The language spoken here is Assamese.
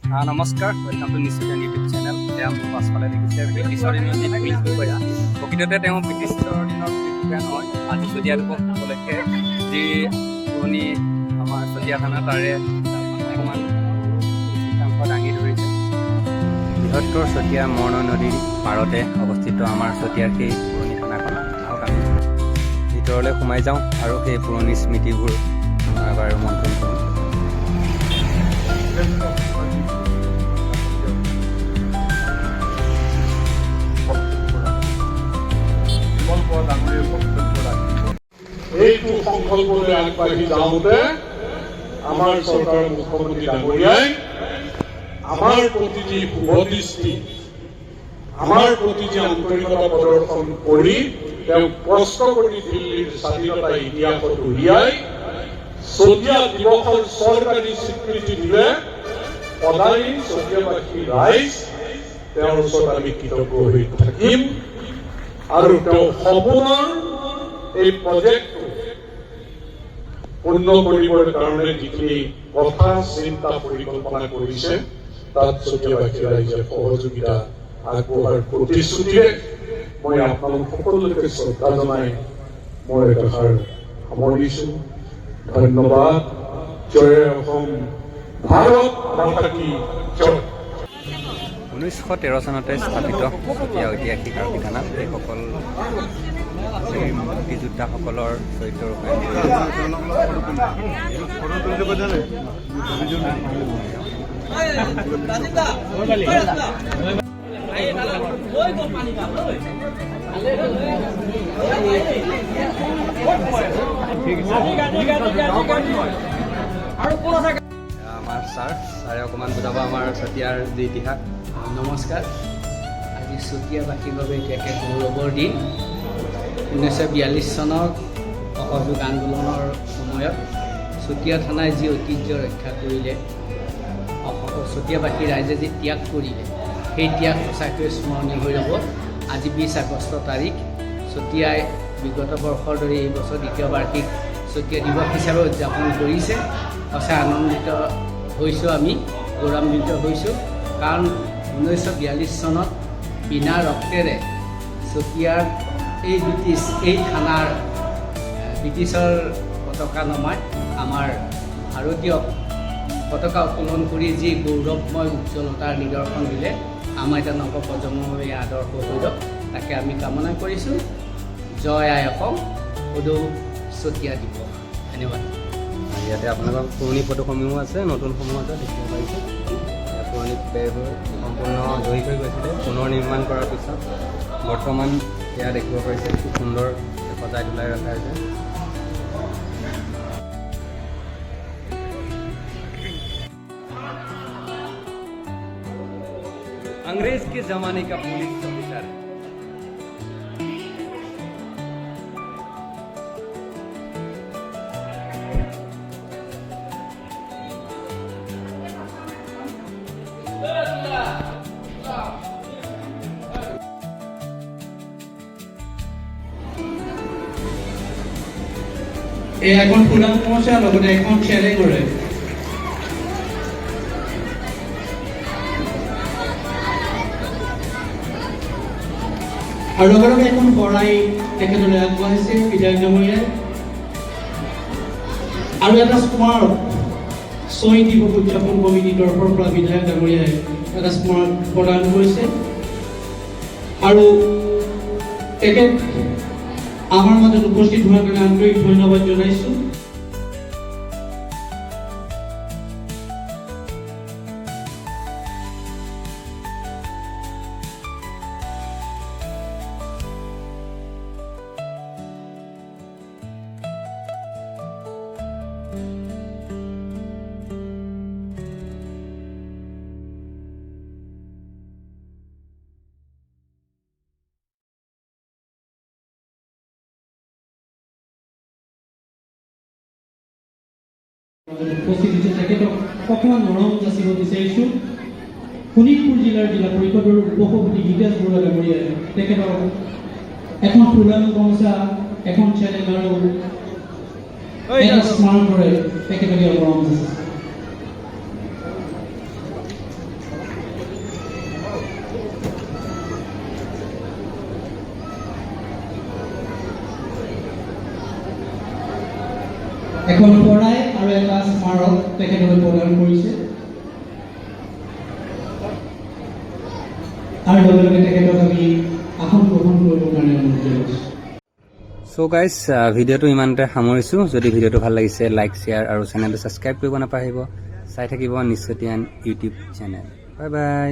নমস্কাৰ, ৱেলকাম টু নিশ্চয় ইউটিউব চেনেল। তেওঁ মোৰ পাছফালে দেখিছে ব্ৰিটিছৰ দিনৰ যি পুলিচবয়া। প্ৰকৃততে তেওঁ ব্ৰিটিছৰ দিনৰ পুলিচবয়া নহয়, আজি চতিয়া দিৱস উপলক্ষে যি পুৰণি আমাৰ চতিয়া থানা তাৰে অকণমান শতাংশ দাঙি ধৰিছে। বৃহত্তৰ চতিয়া মৰ্ণ নদীৰ পাৰতে অৱস্থিত আমাৰ চতিয়াৰ সেই পুৰণি থানাখন। আহক আমি ভিতৰলৈ সোমাই যাওঁ আৰু সেই পুৰণি স্মৃতিবোৰ এবাৰ মন্থন কৰোঁ। এইটো সংকল্পলৈ আগবাঢ়ি যাওঁতে আমাৰ চৰকাৰৰ মুখ্যমন্ত্ৰী ডাঙৰীয়াই আমাৰ প্ৰতি যি শুভদৃষ্টি, আমাৰ প্ৰতি যি আন্তৰিকতা প্ৰদৰ্শন কৰি তেওঁক কষ্ট কৰি দিল্লীৰ স্বাধীনতা ইতিহাসত উলিয়াই চতিয়া দিৱসৰ চৰকাৰী স্বীকৃতি দিলে সদায় চতিয়াবাসী ৰাইজ তেওঁৰ ওচৰত আমি কৃতজ্ঞ হৈ থাকিম। আৰু তেওঁ সপোনৰ এই প্ৰজেক্টটো পূৰ্ণ কৰিবৰ কাৰণে যিখিনি কথা চিন্তা পৰিকল্পনা কৰিছে তাত চতিয়াবাসী ৰাইজে সহযোগিতা আগবঢ়োৱাৰ প্ৰতিশ্ৰুতিৰে মই আপোনালোক সকলোকে শ্ৰদ্ধা জনাই মই এষাৰ সামৰিছো। ধন্যবাদ। জয় অসম, ভাৰত মাতা কি জয়। 1913 চনতে স্থাপিত চতিয়া ঐতিহাসিক আৰক্ষী থানা এইসকল মুক্তিযোদ্ধাসকলৰ চৰিত্ৰৰূপে আমাৰ ছাৰে অকণমান বুজাব আমাৰ চতিয়াৰ যি ইতিহাস। নমস্কাৰ। আজি চতিয়াবাসীৰ বাবে এটি একে গৌৰৱৰ দিন। 1942 চনৰ অসহযোগ আন্দোলনৰ সময়ত চতিয়া থানাই যি ঐতিহ্য ৰক্ষা কৰিলে, চতিয়াবাসী ৰাইজে যি ত্যাগ কৰিলে, সেই ত্যাগ সঁচাকৈয়ে স্মৰণীয় হৈ ৰ'ব। আজি 20 আগষ্ট তাৰিখ। চতিয়াই বিগত বৰ্ষৰ দৰে এই বছৰ দ্বিতীয় বাৰ্ষিক চতিয়া দিৱস হিচাপে উদযাপন কৰিছে। সঁচাই আনন্দিত হৈছোঁ, আমি গৌৰৱান্বিত হৈছোঁ। কাৰণ 1942 চনত বিনা ৰক্তেৰে চতিয়াৰ এই থানাৰ ব্ৰিটিছৰ পতাকা নমাই আমাৰ ভাৰতীয় পতাকা উত্তোলন কৰি যি গৌৰৱময় উজ্জ্বলতাৰ নিদৰ্শন দিলে, আমাৰ এটা নৱপ্ৰজন্মৰ বাবে আদৰ্শ হৈ ৰওক, তাকে আমি কামনা কৰিছোঁ। জয় আই অসম, সদৌ চতিয়া দিৱস। ধন্যবাদ। ইয়াতে আপোনালোকৰ পুৰণি ফটোসমূহো আছে, নতুনসমূহ আছে, দেখিব পাৰিছে। পুৰণি বেৰবোৰ সম্পূৰ্ণ জহি হৈ গৈছিলে, পুনৰ নিৰ্মাণ কৰাৰ পিছত বৰ্তমান এয়া দেখিব পাৰিছে খুব সুন্দৰ সজাই তোলাই ৰখা হৈছে। अंग्रेज के जमाने का पुलिस ऑफिसर है। এখন ফুলাম সমস্যা লগতে এখন চেয়াৰে কৰে। আৰু লগে লগে এখন শৰাই তেখেতলৈ আগবঢ়াইছে বিধায়ক ডাঙৰীয়াই। আৰু এটা স্মাৰক ছয় দিৱস উদযাপন কমিটিৰ তৰফৰ পৰা বিধায়ক ডাঙৰীয়াই এটা স্মাৰক প্ৰদান কৰিছে। আৰু তেখেত আমাৰ মাজত উপস্থিত হোৱাৰ কাৰণে আন্তৰিক ধন্যবাদ জনাইছোঁ। উপস্থিত হৈছে তেখেতক অকণমান মৰম যাচিব বিচাৰিছোঁ। শোণিতপুৰ জিলাৰ জিলা পৰিষদৰ উপসভাপতি হিতেশ বৰুৱা ডাঙৰীয়াই তেখেতক এখন ফুলাম গামোচা, এখন চেনেল আৰু এটা স্মাৰক কৰে তেখেতক মৰম যাচিছে। এখন শৰাই আৰু এটা স্মাৰক তেখেতলৈ প্ৰদান কৰিছে আৰু লগে লগে তেখেতক আমি আসন গ্ৰহণ কৰিবৰ কাৰণে অনুৰোধ জনাইছোঁ। চ' গাইজ ভিডিঅ'টো ইমানতে সামৰিছোঁ। যদি ভিডিঅ'টো ভাল লাগিছে লাইক শ্বেয়াৰ আৰু চেনেলটো ছাবস্ক্ৰাইব কৰিব নাপাহৰিব। চাই থাকিব নিশ্চতিয়ান ইউটিউব চেনেল। Bye bye.